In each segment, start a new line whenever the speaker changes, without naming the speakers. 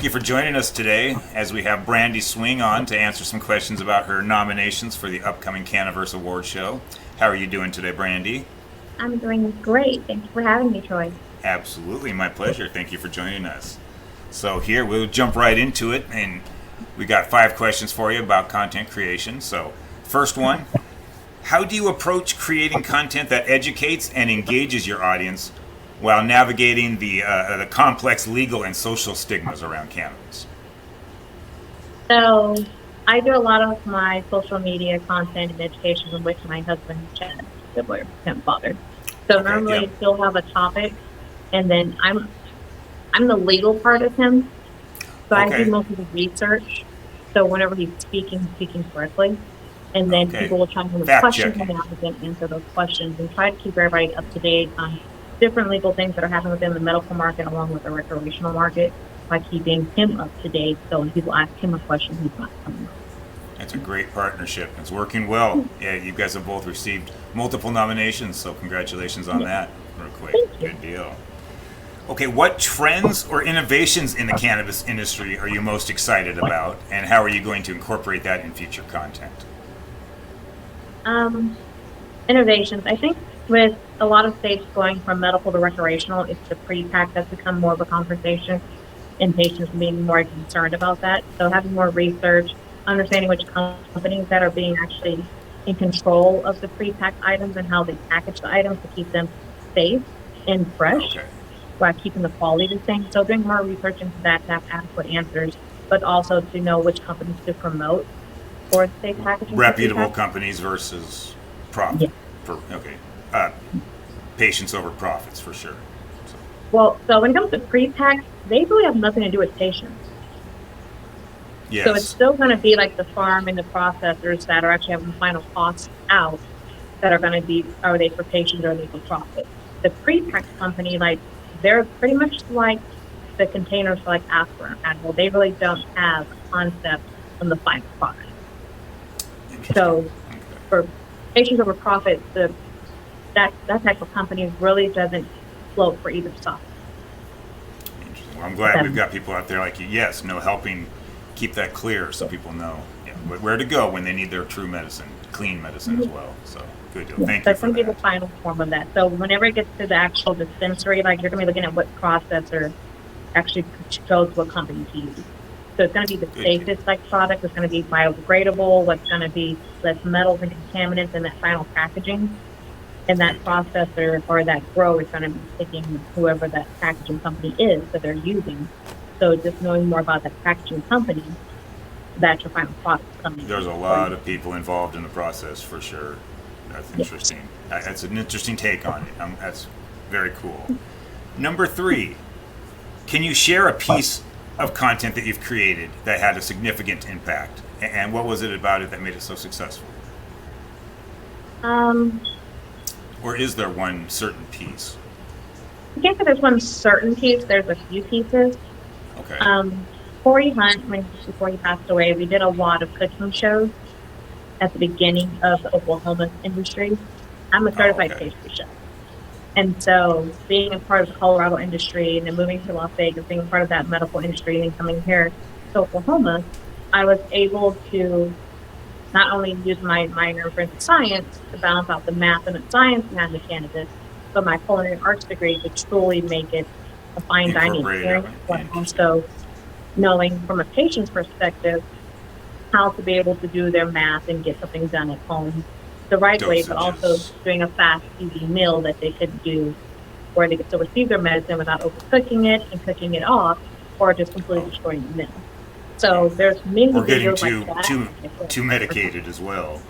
you for joining us today as we have Brandi Swing on to answer some questions about her nominations for the upcoming Cannaverse Award Show. How are you doing today, Brandi?
I'm doing great. Thank you for having me, Troy.
Absolutely, my pleasure. Thank you for joining us. So here, we'll jump right into it, and we got 5 questions for you about content creation. So first one, how do you approach creating content that educates and engages your audience while navigating the complex legal and social stigmas around cannabis?
So, I do a lot of my social media content and education in which my husband Chad, similar him father. So
Okay,
normally
yep.
he'll have a topic, and then I'm the legal part of him. So I do
Okay,
most of the research. So whenever he's speaking correctly, and then
okay.
people will try to with
Fact
questions, and
checking.
I can answer those questions and try to keep everybody up to date on different legal things that are happening within the medical market along with the recreational market by keeping him up to date. So when people ask him a question, he's not coming up.
It's a great partnership. It's working well. Yeah, you guys have both received multiple nominations, so congratulations on
Yeah,
that. Real quick.
thank you.
Good deal. Okay, what trends or innovations in the cannabis industry are you most excited about, and how are you going to incorporate that in future content?
Um, Innovations. I think with a lot of states going from medical to recreational, it's the pre-pack that's become more of a conversation and patients being more concerned about that. So having more research, understanding which companies that are being actually in control of the pre-packed items and how they package the items to keep them safe and fresh
Okay.
while keeping the quality the same. So doing more research into that to have adequate answers, but also to know which companies to promote for safe packaging for
Reputable
pre-pack.
companies versus profit.
Yeah.
Okay. Uh, Patience over profits for sure. So,
So when it comes to pre-pack, they really have nothing to do with patients. So it's
yes.
still going to be like the farm and the processors that are actually having the final costs out that are going to be, are they for patients or are they for profit? The pre-pack company, like they're pretty much like the containers for like aspirin. Advil. They really don't have a concept on the final product.
Interesting.
So
Okay.
for patients over profit, that type of company really doesn't float for either side.
Interesting. Well, I'm
If
glad
that
we've
makes
got people out there like you. Yes, no, helping keep that clear so
sense.
people know, yeah, where to go when they need their true medicine, clean medicine as
Yeah.
well. So good deal.
Yeah,
Thank you
that's
for
going to be the
that.
final form of that. So whenever it gets to the actual dispensary, like you're going to be looking at what processor actually chose what company to use. So it's going to be the
Good deal.
safest like product. It's going to be biodegradable. What's going to be less metals and contaminants in that final packaging. And that
Good deal.
processor or that grower is going to be picking whoever that packaging company is that they're using. So just knowing more about that packaging company, that's your final product coming
There's
in
a
for
lot
you.
of people involved in the process for sure. That's
Yeah.
interesting. That's an interesting take on it. That's very cool. Number 3, can you share a piece of content that you've created that had a significant impact? And what was it about it that made it so successful?
Um,
Or is there one certain piece?
I can't say there's one certain piece. There's a few pieces.
Okay.
Um, Corey Hunt, before he passed away, we did a lot of cooking shows at the beginning of the Oklahoma industry. I'm a
Oh,
certified
okay.
pastry chef. And so being a part of the Colorado industry and then moving to Las Vegas, being a part of that medical industry and then coming here to Oklahoma, I was able to not only use my minor in forensic science to balance out the math and the science behind the cannabis, but my culinary arts degree to truly make it a fine dining
Incorporated that
experience,
one.
but
Interesting.
also knowing from a patient's perspective how to be able to do their math and get something done at home the right way, but also
Dosages.
doing a fast, easy meal that they could do where they could still receive their medicine without overcooking it and cooking it off or just completely
Oh,
destroying the meal. So there's many
or getting
videos like
too
that.
too too medicated as well.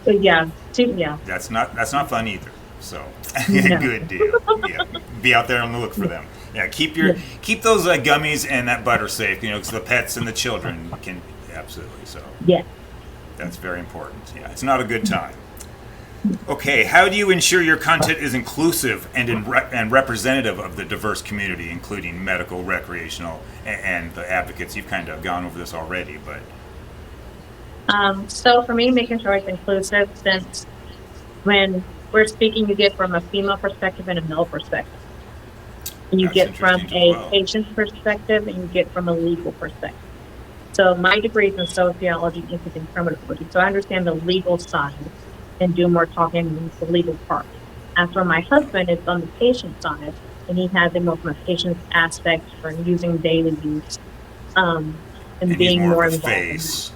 Yeah, yeah,
That's not fun either. So
no,
good deal. Yeah, be out there on the look for
yeah,
them. Yeah,
yeah,
keep those gummies and that butter safe. Because the pets and the children can absolutely. So
yeah.
that's very important. Yeah, it's not a good time. Okay, how do you ensure your content is inclusive and representative of the diverse community, including medical, recreational, and the advocates? You've kind of gone over this already, but
So for me, making sure it's inclusive, since when we're speaking, you get from a female perspective and a male perspective. And you
That's
get from
interesting as
a
well.
patient's perspective and you get from a legal perspective. So my degree is in sociology and criminology. So I understand the legal side and do more talking with the legal part. As for my husband, it's on the patient side, and he has it more from a patient's aspect for using daily use, and
And he's
being
more of
more
the
involved in that.
face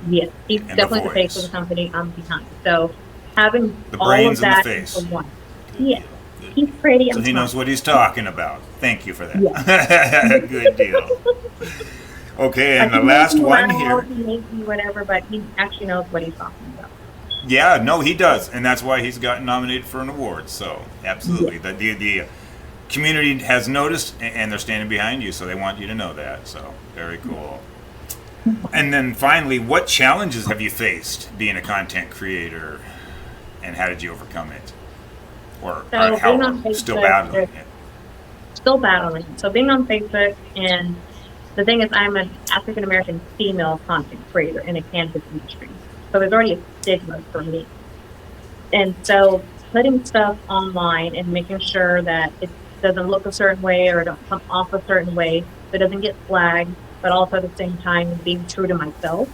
Yes, he's
and the
definitely the face of the
voice.
company. I'm behind. So having
The
all of
brains and the
that into
face.
one.
Good
Yeah,
deal. Good
he's
deal.
pretty.
So
I'm
he
smart.
knows what he's talking about. Thank you for
Yeah.
that. Good deal. Okay,
Like
and
he
the
may
last
be
one
loud,
here.
he may be whatever, but he actually knows what he's talking about.
Yeah, no, he does, and that's why he's gotten nominated for an award. So,
Yeah.
absolutely, the community has noticed, and they're standing behind you. So they want you to know that. So, very cool. And then finally, what challenges have you faced being a content creator, and how did you overcome it, or
So being
how
on
still
Facebook,
battling
there's
it?
still battling. So being on Facebook, and the thing is, I'm an African American female content creator in a cannabis industry. So there's already a stigma for me. And so putting stuff online and making sure that it doesn't look a certain way or don't come off a certain way, so it doesn't get flagged, but also at the same time being true to myself,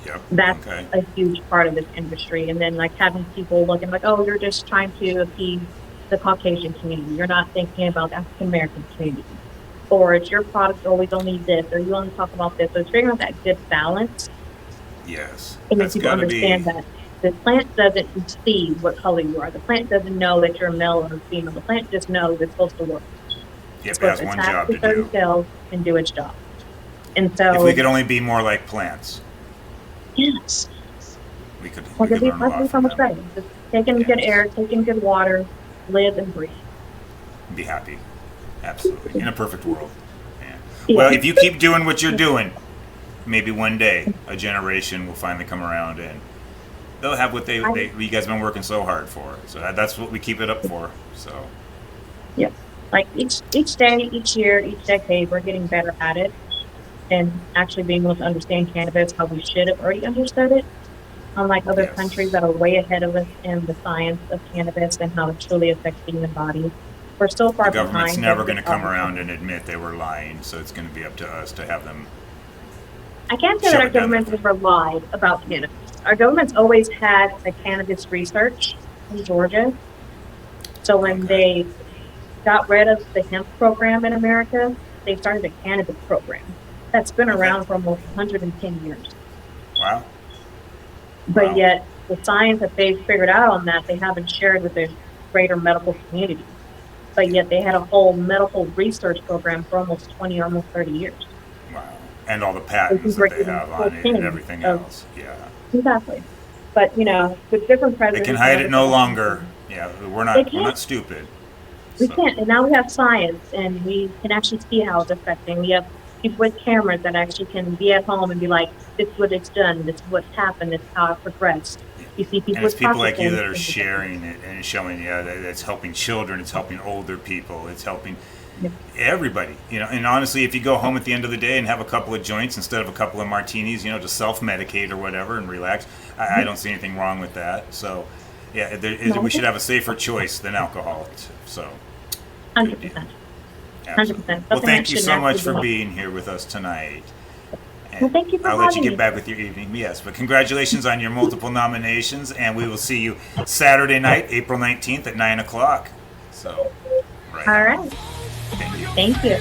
Yep.
that's
Okay.
a huge part of this industry. And then like having people looking like, oh, you're just trying to appease the Caucasian community. You're not thinking about the African American community. Or it's your product always only this, or you only talk about this. So it's figuring out that good balance
Yes,
and make
that's
people
got to be.
understand that the plant doesn't see what color you are. The plant doesn't know that you're male or female. The plant just knows it's supposed to work. It's
Yep, it
supposed
has
to
one
attack
job
the
to
certain
do.
cells and do its job. And
If we
so,
could only be more like plants,
yes,
we could
like it'd be,
learn a
life would
lot
be so
from
much
them.
better. Just taking good
Yes,
air, taking good water, live and breathe.
be happy. Absolutely, in a perfect world. Yeah.
Yeah,
Well, if you keep doing what you're doing, maybe one day a generation will finally come around and they'll have what
I,
you guys have been working so hard for. So that's what we keep it up for. So
yeah. Like each day, each year, each decade, we're getting better at it, and actually being able to understand cannabis how we should have already understood it, unlike other countries
yes,
that are way ahead of us in the science of cannabis and how it truly affects the human body. We're so
the
far
government's
behind, but
never going to come
um,
around and admit they were lying. So it's going to be up to us to have them
I can't say that
shove
our
it down their
government
throat.
ever lied about cannabis. Our government's always had a cannabis research in Georgia. So when
Okay.
they got rid of the hemp program in America, they started a cannabis program that's been
Okay.
around for almost 110 years.
Wow.
But
Wow.
yet, the science that they've figured out on that, they haven't shared with the greater medical community. But
Yeah.
yet, they had a whole medical research program for almost 20 or almost 30 years.
Wow. And all the
They
patents
can
that
break
they
even
have on it and
14
everything
of
else. Yeah.
exactly. But with different
They can
presidents and
hide it no
everything,
longer. Yeah. We're
they
not
can't.
stupid.
We
So
can't. And now we have science, and we can actually see how it's affecting. We have people with cameras that actually can be at home and be like, "This is what it's done. This is what's happened. This is how it progressed." You see people
and it's
with
people like you
Parkinson's.
that are sharing it and showing that it's helping children, it's helping older people, it's helping everybody. And honestly, if you go home at the end of the day and have a couple of joints instead of a couple of martinis, to self-medicate or whatever and relax, I don't see anything wrong with that. So yeah, we should have a safer choice than alcohol. So good deal.
100%.
Absolutely.
100%.
Well,
Something that
thank you
should
so much
naturally
for
be helpful.
being here with us tonight.
Well,
And
thank you for
I'll let you
having
get
me.
back with your evening. Yes, but congratulations on your multiple nominations, and we will see you Saturday night, April 19th at 9 o'clock. So, right
All
on.
right.
Thank you.
Thank you.